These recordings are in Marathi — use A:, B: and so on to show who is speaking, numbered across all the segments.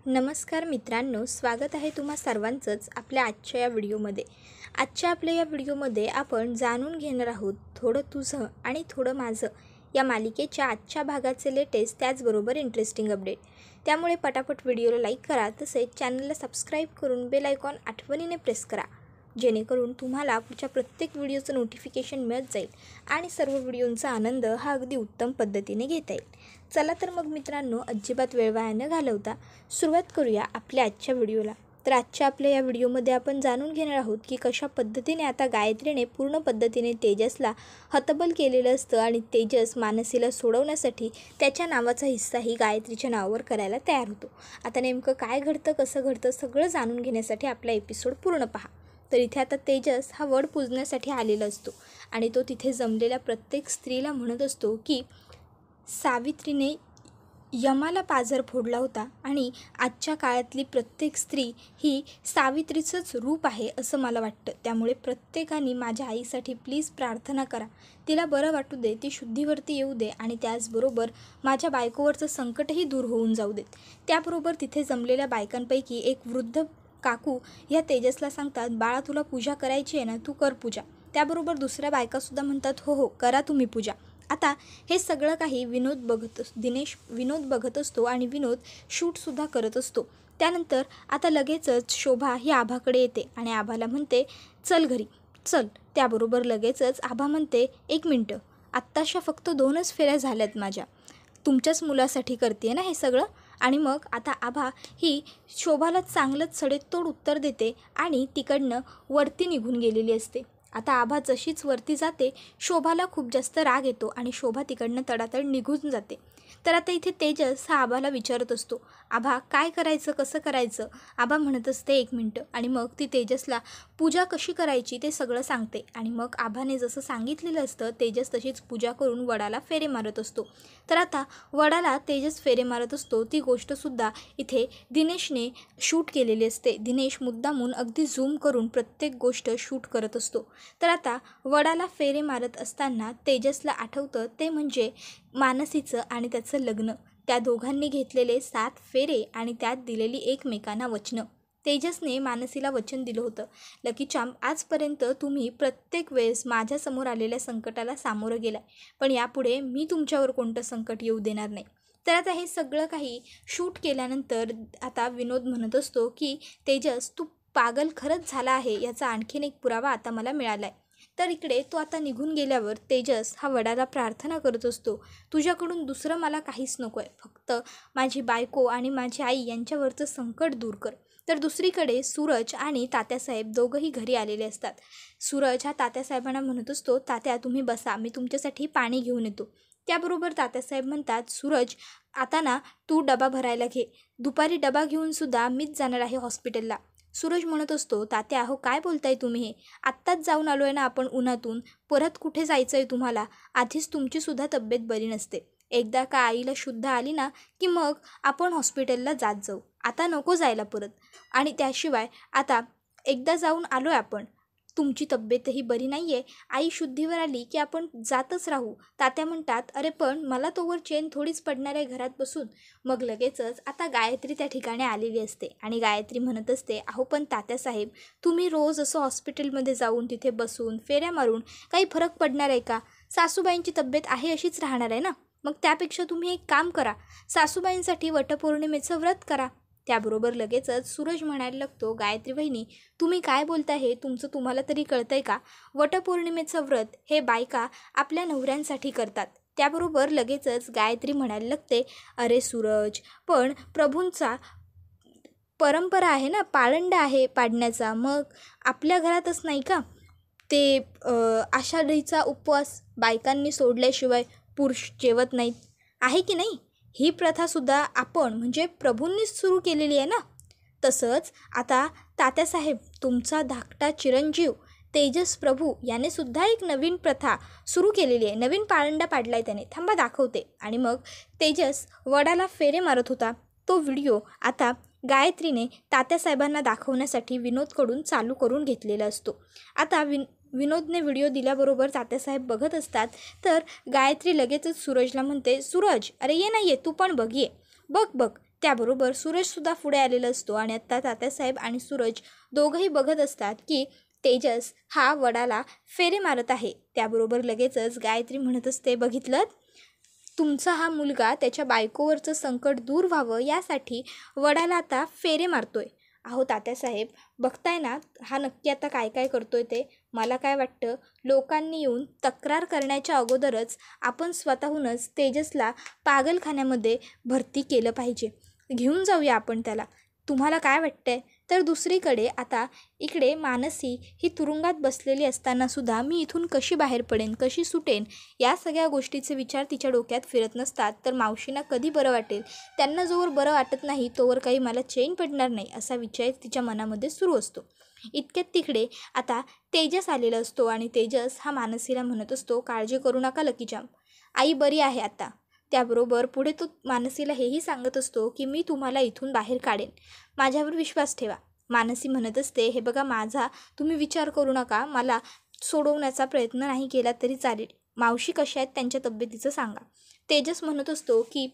A: नमस्कार मित्रांनो, स्वागत आहे तुम्हा सर्वांचंच आपल्या आजच्या या व्हिडिओमध्ये. आपल्या या व्हिडिओमध्ये आपण जाणून घेणार आहोत थोडं तुझं आणि थोडं माझं या मालिकेच्या आजच्या भागाचे लेटेस्ट त्याचबरोबर इंटरेस्टिंग अपडेट. त्यामुळे पटापट व्हिडिओला लाईक करा, तसेच चॅनलला सबस्क्राईब करून बेल आयकॉन आठवणीने प्रेस करा, जेणेकरून तुम्हाला पुढच्या प्रत्येक व्हिडिओचं नोटिफिकेशन मिळत जाईल आणि सर्व व्हिडिओंचा आनंद हा अगदी उत्तम पद्धतीने घेता येईल. चला तर मग मित्रांनो, अजिबात वेळ वाया न घालवता सुरुवात करूया आपल्या आजच्या व्हिडिओला. तर आजच्या आपल्या या व्हिडिओमध्ये आपण जाणून घेणार आहोत की कशा पद्धतीने आता गायत्रीने पूर्ण पद्धतीने तेजसला हतबल केलेलं असतं आणि तेजस मानसीला सोडवण्यासाठी त्याच्या नावाचा हिस्साही गायत्रीच्या नावावर करायला तयार होतो. आता नेमकं काय घडतं, कसं घडतं, सगळं जाणून घेण्यासाठी आपला एपिसोड पूर्ण पहा. तर इथे आता तेजस हा वड पूजण्यासाठी आलेला असतो आणि तो तिथे जमलेल्या प्रत्येक स्त्रीला म्हणत असतो की सावित्रीने यमाला पाझर फोडला होता आणि आजच्या काळातली प्रत्येक स्त्री ही सावित्रीचंच रूप आहे असं मला वाटतं. त्यामुळे प्रत्येकाने माझ्या आईसाठी प्लीज प्रार्थना करा, तिला बरं वाटू दे, ती शुद्धीवरती येऊ दे आणि त्याचबरोबर माझ्या बायकोवरचं संकटही दूर होऊन जाऊ देत. त्याबरोबर तिथे जमलेल्या बायकांपैकी एक वृद्ध काकू ह्या तेजसला सांगतात, बाळा तुला पूजा करायची आहे ना, तू कर पूजा. त्याबरोबर दुसऱ्या बायकासुद्धा म्हणतात, हो हो करा तुम्ही पूजा. आता हे सगळं काही विनोद बघत असतो आणि विनोद शूटसुद्धा करत असतो. त्यानंतर आता लगेचच शोभा ही आभाकडे येते आणि आभाला म्हणते, चल घरी चल. त्याबरोबर लगेचच आभा म्हणते, एक मिनटं, आत्ताशा फक्त 2च फेऱ्या झाल्यात माझ्या, तुमच्याच मुलासाठी करते ना हे सगळं. आणि मग आता आभा ही शोभाला चांगलंच सडेतोड उत्तर देते आणि तिकडनं वरती निघून गेलेली असते. आता आभा जशीच वरती जाते, शोभाला खूप जास्त राग येतो आणि शोभा तिकडनं तडातड निघून जाते. तर आता इथे तेजस हा आभाला विचारत असतो, आभा काय करायचं, कसं करायचं. आभा म्हणत असते, एक मिनटं, आणि मग ती तेजसला पूजा कशी करायची ते सगळं सांगते. आणि मग आभाने जसं सांगितलेलं असतं तेजस तशीच पूजा करून वडाला फेरे मारत असतो. तर आता वडाला तेजस फेरे मारत असतो ती गोष्टसुद्धा इथे दिनेशने शूट केलेली असते. दिनेश मुद्दामून अगदी झूम करून प्रत्येक गोष्ट शूट करत असतो. तर आता वडाला फेरे मारत असताना तेजसला आठवतं ते म्हणजे मानसीचं आणि त्याचं लग्न, त्या दोघांनी घेतलेले 7 फेरे आणि त्यात दिलेली एकमेकांना वचनं. तेजसने मानसीला वचन दिलं होतं, लकी चांप, आजपर्यंत तुम्ही प्रत्येक वेळेस माझ्यासमोर आलेल्या संकटाला सामोरं गेलाय, पण यापुढे मी तुमच्यावर कोणतं संकट येऊ देणार नाही. तर आता हे सगळं काही शूट केल्यानंतर आता विनोद म्हणत असतो की तेजस तू पागल खरंच झाला आहे, याचा आणखीन एक पुरावा आता मला मिळाला आहे. तर इकडे तो आता निघून गेल्यावर तेजस हा वडाला प्रार्थना करत असतो, तुझ्याकडून दुसरं मला काहीच नको आहे, फक्त माझी बायको आणि माझी आई यांच्यावरचं संकट दूर कर. तर दुसरीकडे सूरज आणि तात्यासाहेब दोघंही घरी आलेले असतात. सूरज हा तात्यासाहेबांना म्हणत असतो, तात्या तुम्ही बसा, मी तुमच्यासाठी पाणी घेऊन येतो. त्याबरोबर तात्यासाहेब म्हणतात, सूरज आता ना तू डबा भरायला घे, दुपारी डबा घेऊनसुद्धा मीच जाणार आहे हॉस्पिटलला. सूरज म्हणत असतो, तात्या हो काय बोलताय तुम्ही, हे आत्ताच जाऊन आलो आहे ना आपण उन्हातून, परत कुठे जायचं आहे तुम्हाला, आधीच तुमचीसुद्धा तब्येत बरी नसते, एकदा का आईला शुद्ध आली ना की मग आपण हॉस्पिटलला जात जाऊ, आता नको जायला परत. आणि त्याशिवाय आता एकदा जाऊन आलो आहे आपण, तुमची तब्येतही बरी नाही आहे, आई शुद्धीवर आली की आपण जातच राहू. तात्या म्हणतात, अरे पण मला तोवर चेन थोडीच पडणार आहे घरात बसून. मग लगेचच आता गायत्री त्या ठिकाणी आलेली असते आणि गायत्री म्हणत असते, अहो पण तात्यासाहेब तुम्ही रोज असं हॉस्पिटलमध्ये जाऊन तिथे बसून फेऱ्या मारून काही फरक पडणार आहे का, सासूबाईंची तब्येत आहे अशीच राहणार आहे ना, मग त्यापेक्षा तुम्ही एक काम करा, सासूबाईंसाठी वटपौर्णिमेचं व्रत करा. त्याबरोबर लगेचच सूरज म्हणायला लागतो, गायत्री वहिनी तुम्ही काय बोलता, हे तुमचं तुम्हाला तरी कळतंय का, वटपौर्णिमेचं व्रत हे बायका आपल्या नवऱ्यांसाठी करतात. त्याबरोबर लगेचच गायत्री म्हणायला लागते, अरे सूरज पण प्रभूंचा परंपरा आहे ना, पाळंडा आहे पाडण्याचा, मग आपल्या घरातच नाही का ते आषाढीचा उपवास बायकांनी सोडल्याशिवाय पुरुष जेवत नाहीत, आहे की नाही, ही प्रथासुद्धा आपण म्हणजे प्रभूंनीच सुरू केलेली आहे ना. तसंच आता तात्यासाहेब तुमचा धाकटा चिरंजीव तेजस प्रभू याने सुद्धा एक नवीन प्रथा सुरू केलेली आहे, नवीन पाळंडा पाडला आहे त्याने, थांबा दाखवते. आणि मग तेजस वडाला फेरे मारत होता तो व्हिडिओ आता गायत्रीने तात्यासाहेबांना दाखवण्यासाठी विनोदकडून चालू करून घेतलेला असतो. आता विनोदने व्हिडिओ दिल्याबरोबर तात्यासाहेब बघत असतात. तर गायत्री लगेचच सूरजला म्हणते, सूरज अरे ये ना, ये तू पण बघ, ये बघ बघ त्याबरोबर सूरजसुद्धा पुढे आलेला असतो आणि आत्ता तात्यासाहेब आणि सूरज दोघंही बघत असतात की तेजस हा वडाला फेरे मारत आहे. त्याबरोबर लगेचच गायत्री म्हणत असते, बघितलं, तुमचा हा मुलगा त्याच्या बायकोवरचं संकट दूर व्हावं यासाठी वडाला आता फेरे मारतोय. अहो तात्यासाहेब, बघताय ना हा नक्की आता काय काय करतोय ते. मला काय वाटतं, लोकांनी येऊन तक्रार करण्याच्या अगोदरच आपण स्वतःहूनच तेजसला पागलखान्यामध्ये भरती केलं पाहिजे. घेऊन जाऊया आपण त्याला. तुम्हाला काय वाटतंय? तर दुसरीकडे आता इकडे मानसी ही तुरुंगात बसलेली असतानासुद्धा मी इथून कशी बाहेर पडेन, कशी सुटेन, या सगळ्या गोष्टीचे विचार तिच्या डोक्यात फिरत नसतात. तर मावशींना कधी बरं वाटेल, त्यांना जोवर बरं वाटत नाही तोवर काही मला चैन पडणार नाही असा विचार तिच्या मनामध्ये सुरू असतो. इतक्यात तिकडे आता तेजस आलेला असतो आणि तेजस हा मानसीला म्हणत असतो, काळजी करू नका लकीचाम, आई बरी आहे आता. त्याबरोबर पुढे तो मानसीला हेही सांगत असतो की मी तुम्हाला इथून बाहेर काढेन, माझ्यावर विश्वास ठेवा. मानसी म्हणत असते, हे बघा, माझा तुम्ही विचार करू नका, मला सोडवण्याचा प्रयत्न नाही केला तरी चालेल. मावशी कशा आहेत त्यांच्या तब्येतीचं सांगा. तेजस म्हणत असतो की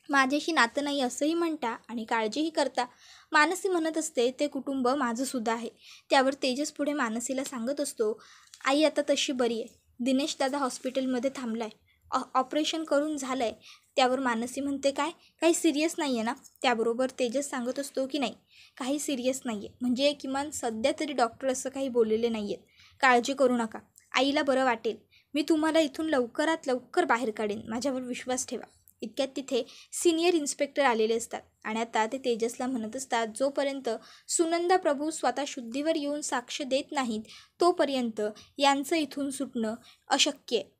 A: माझ्याशी नातं नाही असंही म्हणता आणि काळजीही करता. मानसी म्हणत असते, ते कुटुंब माझंसुद्धा आहे. त्यावर तेजस पुढे मानसीला सांगत असतो, आई आता तशी बरी आहे. दिनेश दादा हॉस्पिटलमध्ये थांबला आहे, ऑपरेशन करून झालं आहे. त्यावर मानसी म्हणते, काही सिरियस नाही आहे ना? त्याबरोबर तेजस सांगत असतो की नाही, काही सिरियस नाही आहे, म्हणजे किमान सध्या तरी डॉक्टर असं काही बोललेले नाही आहेत. काळजी करू नका, आईला बरं वाटेल. मी तुम्हाला इथून लवकरात लवकर बाहेर काढेन, माझ्यावर विश्वास ठेवा. इतक्यात तिथे सिनियर इन्स्पेक्टर आलेले असतात आणि आता ते तेजसला म्हणत असतात, जोपर्यंत सुनंदा प्रभू स्वतः शुद्धीवर येऊन साक्ष देत नाहीत तोपर्यंत यांचं इथून सुटणं अशक्य आहे.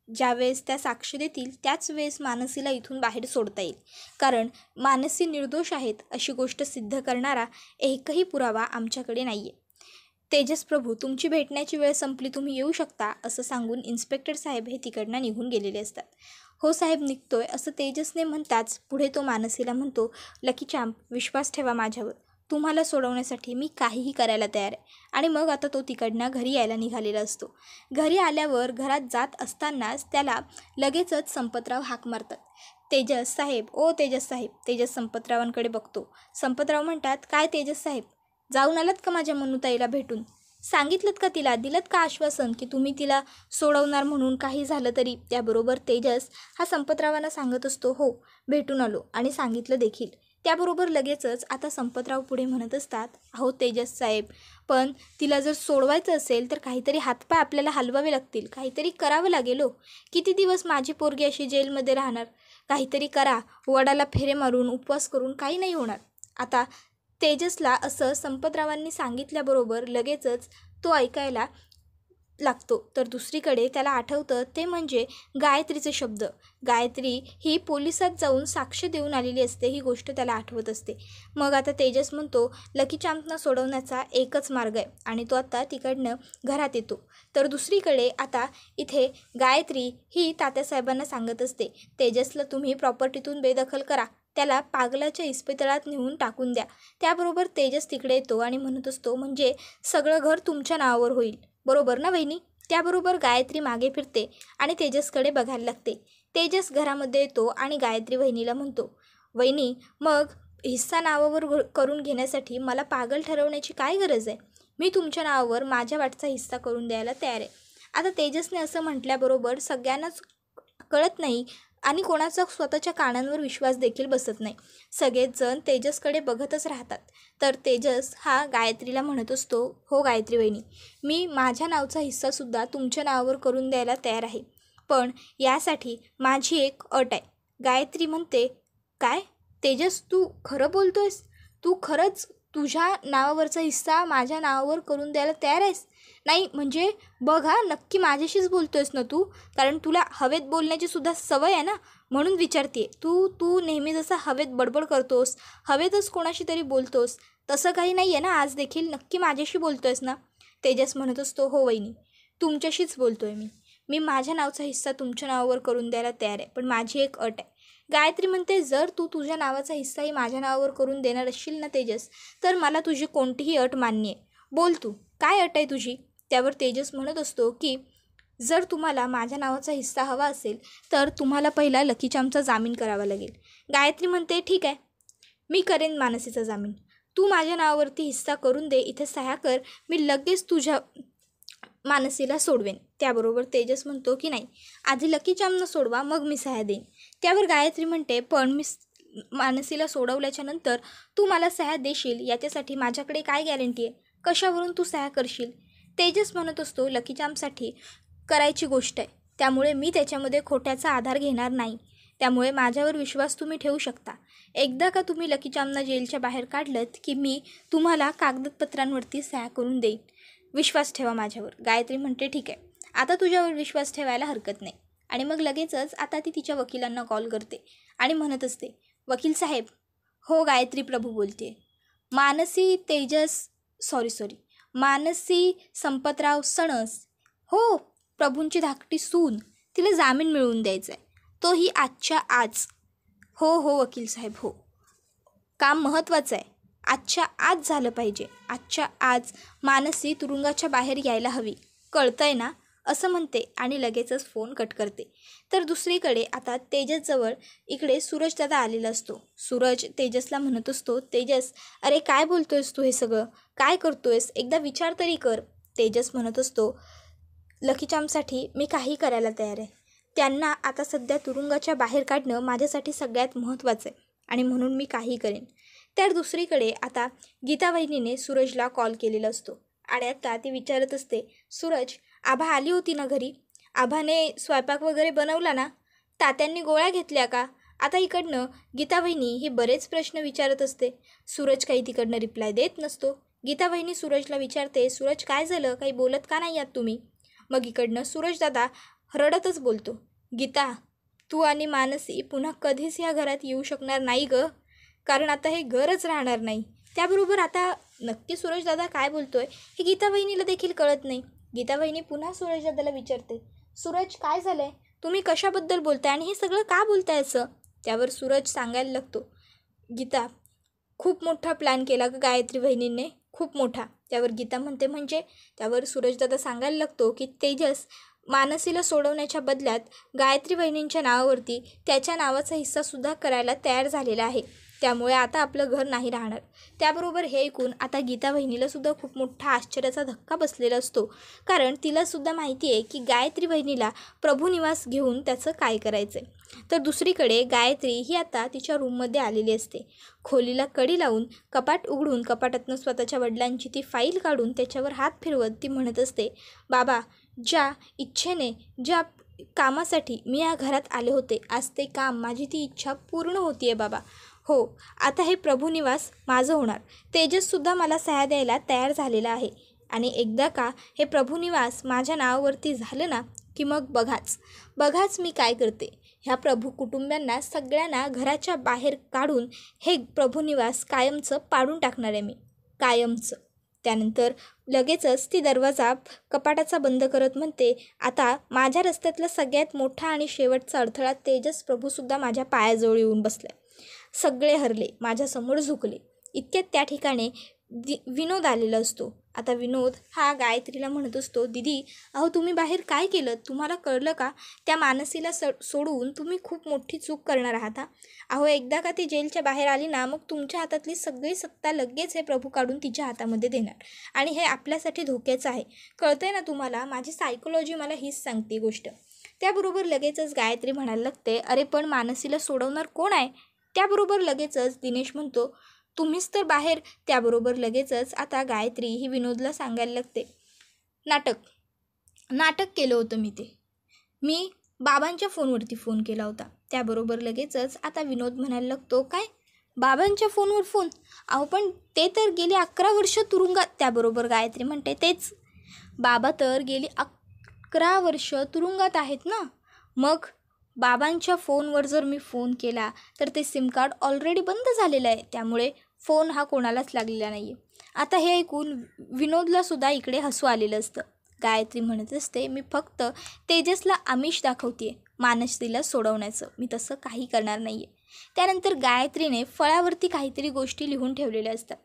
A: ज्यावेळेस त्या साक्ष देतील त्याच वेळेस मानसीला इथून बाहेर सोडता येईल, कारण मानसी निर्दोष आहेत अशी गोष्ट सिद्ध करणारा एकही पुरावा आमच्याकडे नाही आहे. तेजस प्रभू, तुमची भेटण्याची वेळ संपली, तुम्ही येऊ शकता असं सांगून इन्स्पेक्टर साहेब हे तिकडनं निघून गेलेले असतात. हो साहेब, निघतोय असं तेजसने म्हणताच पुढे तो मानसीला म्हणतो, लकी चॅम्प, विश्वास ठेवा माझ्यावर, तुम्हाला सोडवण्यासाठी मी काहीही करायला तयार आहे. आणि मग आता तो तिकडनं घरी यायला निघालेला असतो. घरी आल्यावर घरात जात असतानाच त्याला लगेचच संपतराव हाक मारतात, तेजस साहेब, ओ तेजस साहेब. तेजस संपतरावांकडे बघतो. संपतराव म्हणतात, काय तेजस साहेब, जाऊन आलात का माझ्या मनुताईला भेटून? सांगितलं का तिला, दिलत का आश्वासन की तुम्ही तिला सोडवणार म्हणून काही झालं तरी? त्याबरोबर तेजस हा संपतरावांना सांगत असतो, हो भेटून आलो आणि सांगितलं देखील. त्याबरोबर लगेचच आता संपतराव पुढे म्हणत असतात, अहो तेजस साहेब, पण तिला जर सोडवायचं असेल तर काहीतरी हातपाय आपल्याला हलवावे लागतील, काहीतरी करावं लागेल. हो, किती दिवस माझी पोरगी अशी जेलमध्ये राहणार? काहीतरी करा, वडाला फेरे मारून उपवास करून काही नाही होणार. आता तेजसला असं संपतरावांनी सांगितल्याबरोबर लगेचच तो ऐकायला लागतो. तर दुसरीकडे त्याला आठवतं ते म्हणजे गायत्रीचे शब्द. गायत्री ही पोलिसात जाऊन साक्ष देऊन आलेली असते, ही गोष्ट त्याला आठवत असते. मग आता तेजस म्हणतो, लकी चॅम्पना सोडवण्याचा एकच मार्ग आहे आणि तो आता तिकडनं घरात येतो. तर दुसरीकडे आता इथे गायत्री ही तात्यासाहेबांना सांगत असते, तेजसला तुम्ही प्रॉपर्टीतून बेदखल करा, त्याला पागलाच्या इस्पितळात नेऊन टाकून द्या. त्याबरोबर तेजस तिकडे येतो आणि म्हणत असतो, म्हणजे सगळं घर तुमच्या नावावर होईल, बरोबर ना वहिनी? त्याबरोबर गायत्री मागे फिरते आणि तेजसकडे बघायला लागते. तेजस घरामध्ये येतो आणि गायत्री वहिनीला म्हणतो, वहिनी, मग हिस्सा नावावर करून घेण्यासाठी मला पागल ठरवण्याची काय गरज आहे? मी तुमच्या नावावर माझ्या वाटचा हिस्सा करून द्यायला तयार आहे. आता तेजसने असं म्हटल्याबरोबर सगळ्यांनाच कळत नाही आणि कोणाचा स्वतःच्या कानांवर विश्वास देखील बसत नाही. सगळेच जण तेजसकडे बघतच राहतात. तर तेजस हा गायत्रीला म्हणत असतो, हो गायत्री वहिनी, मी माझ्या नावचा हिस्सासुद्धा तुमच्या नावावर करून द्यायला तयार आहे, पण यासाठी माझी एक अट आहे. गायत्री म्हणते, काय तेजस, तू खरं बोलतोयस? तू खरंच तुझ्या नावावरचा हिस्सा माझ्या नावावर करून द्यायला तयार आहेस? नाही म्हणजे बघ हा, नक्की माझ्याशीच बोलतोयस ना तू? कारण तुला हवेत बोलण्याची सुद्धा सवय आहे ना, म्हणून विचारते. तू नेहमी जसं हवेत बडबड करतोस, हवेतच कोणाशी तरी बोलतोस, तसं काही नाही आहे ना? आज देखील नक्की माझ्याशी बोलतोयस ना? तेजस म्हणत असतो, हो वहिनी, तुमच्याशीच बोलतोय मी माझ्या नावाचा हिस्सा तुमच्या नावावर करून द्यायला तयार आहे, पण माझी एक अट आहे. गायत्री म्हणते, जर तू तुझ्या नावाचा हिस्साही माझ्या नावावर करून देणार असशील ना तेजस, तर मला तुझी कोणतीही अट मान्य आहे. बोल तू, काय अट आहे तुझी? त्यावर तेजस म्हणत असतो की जर तुम्हाला माझ्या नावाचा हिस्सा हवा असेल तर तुम्हाला पहिला लकी चॅम्पचा जामीन करावा लागेल. गायत्री म्हणते, ठीक आहे, मी करेन मानसीचा जामीन. तू माझ्या नावावरती हिस्सा करून दे, इथे सह्या कर, मी लगेच तुझ्या मानसीला सोडवेन. त्याबरोबर तेजस म्हणतो की नाही, आधी लकी चामनं सोडवा, मग मी सह्या देईन. त्यावर गायत्री म्हणते, पण मी मानसीला सोडवल्याच्या नंतर तू मला सह्या देशील याच्यासाठी माझ्याकडे काय गॅरंटी आहे? कशावरून तू सह्या करशील? तेजस म्हणत असतो, लकी चामसाठी करायची गोष्ट आहे, त्यामुळे मी त्याच्यामध्ये खोट्याचा आधार घेणार नाही. त्यामुळे माझ्यावर विश्वास तुम्ही ठेवू शकता. एकदा का तुम्ही लकी चामना जेलच्या बाहेर काढलत की मी तुम्हाला कागदपत्रांवरती सह्या करून देईन. विश्वास ठेवा माझ्यावर. गायत्री म्हणते, ठीक आहे, आता तुझ्यावर विश्वास ठेवायला हरकत नाही. आणि मग लगेचच आता ती तिच्या वकिलांना कॉल करते आणि म्हणत असते, वकील साहेब. हो, गायत्री प्रभू बोलते. मानसी संपतराव सणस. हो, प्रभूंची धाकटी सून, तिला जामीन मिळवून द्यायचा आहे, तोही आजच्या आज. हो वकील साहेब, हो. काम महत्त्वाचं आहे, आजच्या आज झालं पाहिजे. आजच्या आज मानसी तुरुंगाच्या बाहेर यायला हवी, कळतंय ना, असं म्हणते आणि लगेचच फोन कट करते. तर दुसरीकडे आता तेजसजवळ इकडे सूरजदादा आलेला असतो. सूरज तेजसला म्हणत असतो, तेजस, अरे काय बोलतोयस तू, हे सगळं काय करतोयस, एकदा विचार तरी कर. तेजस म्हणत असतो, लकी चामसाठी मी काही करायला तयार आहे. त्यांना आता सध्या तुरुंगाच्या बाहेर काढणं माझ्यासाठी सगळ्यात महत्त्वाचं आहे आणि म्हणून मी काही करेन. तर दुसरीकडे आता गीता वहिनीने सूरजला कॉल केलेला असतो आणि आता ती विचारत असते, सूरज, आभा आली होती ना घरी? आभाने स्वयंपाक वगैरे बनवला ना? तात्यांनी गोळ्या घेतल्या का? आता इकडनं गीता वहिनी ही बरेच प्रश्न विचारत असते. सूरज काही तिकडनं रिप्लाय देत नसतो. गीता वहिनी सूरजला विचारते, सूरज काय झालं, काही बोलत का नाही आहात तुम्ही? मग इकडनं सूरजदादा रडतच बोलतो, गीता, तू आणि मानसी पुन्हा कधीच ह्या घरात येऊ शकणार नाही गं, कारण आता हे घरच राहणार नाही. त्याबरोबर आता नक्की सूरजदादा काय बोलतोय हे गीता वहिनीला देखील कळत नाही. गीता वहिनी पुन्हा सूरजदादाला विचारते, सूरज काय झालं आहे, तुम्ही कशाबद्दल बोलताय आणि हे सगळं का बोलताय असं? त्यावर सूरज सांगायला लागतो, गीता, खूप मोठा प्लॅन केला ग गायत्री वहिनींनी, खूप मोठा. त्यावर गीता म्हणते, म्हणजे? त्यावर सूरजदादा सांगायला लागतो की तेजस मानसीला सोडवण्याच्या बदल्यात गायत्री वहिनींच्या नावावरती त्याच्या नावाचा हिस्सासुद्धा करायला तयार झालेला आहे, त्यामुळे आता आपलं घर नाही राहणार. त्याबरोबर हे ऐकून आता गीता वहिनीलासुद्धा खूप मोठा आश्चर्याचा धक्का बसलेला असतो, कारण तिलासुद्धा माहिती आहे की गायत्री वहिनीला प्रभुनिवास घेऊन त्याचं काय करायचं आहे. तर दुसरीकडे गायत्री ही आता तिच्या रूममध्ये आलेली असते. खोलीला कडी लावून कपाट उघडून कपाटातनं स्वतःच्या वडिलांची ती फाईल काढून त्याच्यावर हात फिरवत ती म्हणत असते, बाबा, ज्या इच्छेने, ज्या कामासाठी मी या घरात आले होते, आज ते काम, माझी ती इच्छा पूर्ण होती आहे बाबा. हो, आता हे प्रभुनिवास माझं होणार. तेजससुद्धा मला सह्या द्यायला तयार झालेला आहे आणि एकदा का हे प्रभुनिवास माझ्या नावावरती झालं ना की मग बघाच मी काय करते. ह्या प्रभू कुटुंबियांना सगळ्यांना घराच्या बाहेर काढून हे प्रभुनिवास कायमचं पाडून टाकणार आहे मी, कायमचं. त्यानंतर लगेचच ती दरवाजा कपाटाचा बंद करत म्हणते, आता माझ्या रस्त्यातला सगळ्यात मोठा आणि शेवटचा अडथळा तेजस प्रभूसुद्धा माझ्या पायाजवळ येऊन बसले. सगळे हरले, माझ्यासमोर झुकले. इतक्यात त्या ठिकाणी विनोद आलेला असतो. आता विनोद हा गायत्रीला म्हणत असतो, दीदी, अहो तुम्ही बाहेर काय केलं, तुम्हाला कळलं का? त्या मानसीला सोडून तुम्ही खूप मोठी चूक करणार आहात. अहो एकदा का ती जेलच्या बाहेर आली ना, मग तुमच्या हातातली सगळी सत्ता लगेच हे प्रभू काढून तिच्या हातामध्ये देणार आणि हे आपल्यासाठी धोक्याचं आहे. कळतंय ना तुम्हाला? माझी सायकोलॉजी मला हीच सांगते गोष्ट. त्याबरोबर लगेचच गायत्री म्हणायला लागते, अरे पण मानसीला सोडवणार कोण आहे? त्याबरोबर लगेचच दिनेश म्हणतो, तुम्हीच तर बाहेर. त्याबरोबर लगेचच आता गायत्री ही विनोदला सांगायला लागते, नाटक केलं होतं मी बाबांच्या फोनवरती फोन केला होता. त्याबरोबर लगेचच आता विनोद म्हणायला लागतो, काय बाबांच्या फोनवर फोन? अहो पण ते तर गेली 11 वर्ष तुरुंगात. त्याबरोबर गायत्री म्हणते, तेच, बाबा तर गेली 11 वर्ष तुरुंगात आहेत ना. मग बाबांच्या फोनवर जर मी फोन केला तर ते सिम कार्ड ऑलरेडी बंद झालेलं आहे, त्यामुळे फोन हा कोणालाच लागलेला नाही आहे. आता हे ऐकून विनोदलासुद्धा इकडे हसू आलेलं असतं. गायत्री म्हणत असते, मी फक्त तेजसला आमिष दाखवते मानसीला सोडवण्याचं, मी तसं काही करणार नाही आहे. त्यानंतर गायत्रीने फळावरती काहीतरी गोष्टी लिहून ठेवलेल्या असतात.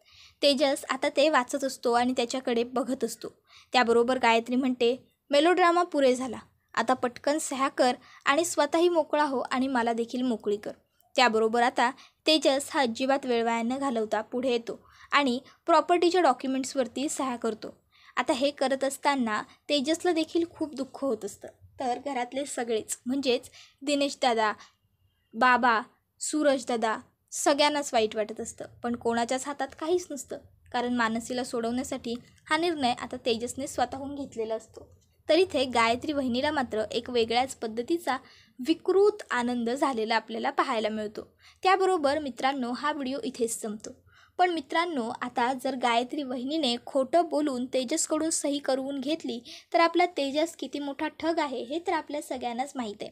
A: तेजस आता ते वाचत असतो आणि त्याच्याकडे बघत असतो. त्याबरोबर गायत्री म्हणते, मेलोड्रामा पुरे झाला, आता पटकन सह्या कर आणि स्वतःही मोकळा हो आणि मला देखील मोकळी कर. त्याबरोबर आता तेजस हा अजिबात वेळ वाया न घालवता पुढे येतो आणि प्रॉपर्टीच्या डॉक्युमेंट्सवरती सह्या करतो. आता हे करत असताना तेजसला देखील खूप दुःख होत असतं. तर घरातले सगळेच म्हणजेच दिनेश दादा, बाबा, सूरज दादा सगळ्यांनाच वाईट वाटत असतं. पण कोणाच्याच हातात काहीच नसतं, कारण मानसीला सोडवण्यासाठी हा निर्णय आता तेजसने स्वतःहून घेतलेला असतो. तर इथे गायत्री वहिनीला मात्र एक वेगळ्याच पद्धतीचा विकृत आनंद झालेला आपल्याला पाहायला मिळतो. त्याबरोबर मित्रांनो, हा व्हिडिओ इथेच संपतो. पण मित्रांनो, आता जर गायत्री वहिनीने खोटं बोलून तेजसकडून सही करून घेतली तर आपला तेजस किती मोठा ठग आहे हे तर आपल्या सगळ्यांनाच माहीत आहे.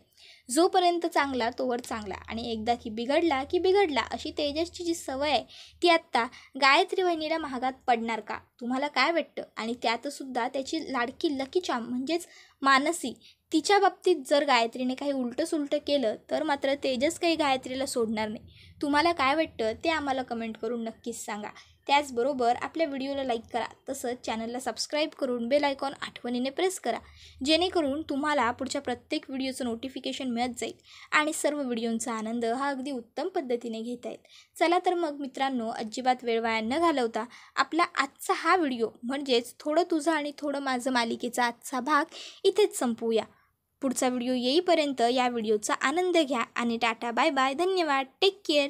A: जोपर्यंत चांगला तोवर चांगला, आणि एकदा की बिघडला की बिघडला अशी तेजसची जी सवय आहे ती आत्ता गायत्री वहिनीला महागात पडणार का? तुम्हाला काय वाटतं? आणि त्यातसुद्धा त्याची लाडकी लकी चार्म म्हणजेच मानसी, तिच्या बाबतीत जर गायत्रीने काही उलटं केलं तर मात्र तेजस काही गायत्रीला सोडणार नाही. तुम्हाला काय वाटतं ते आम्हाला कमेंट करून नक्कीच सांगा. त्याचबरोबर आपल्या व्हिडिओला लाईक करा, तसंच चॅनलला सबस्क्राईब करून बेल आयकॉन आठवणीने प्रेस करा, जेणेकरून तुम्हाला पुढच्या प्रत्येक व्हिडिओचं नोटिफिकेशन मिळत जाईल आणि सर्व व्हिडिओंचा आनंद हा अगदी उत्तम पद्धतीने घेता येईल. चला तर मग मित्रांनो, अजिबात वेळ वाया न घालवता आपला आजचा हा व्हिडिओ म्हणजेच थोडं तुझं आणि थोडं माझं मालिकेचा आजचा भाग इथेच संपवूया. पुढचा व्हिडिओ येईपर्यंत या व्हिडिओचा आनंद घ्या आणि टाटा बाय बाय, धन्यवाद, टेक केअर.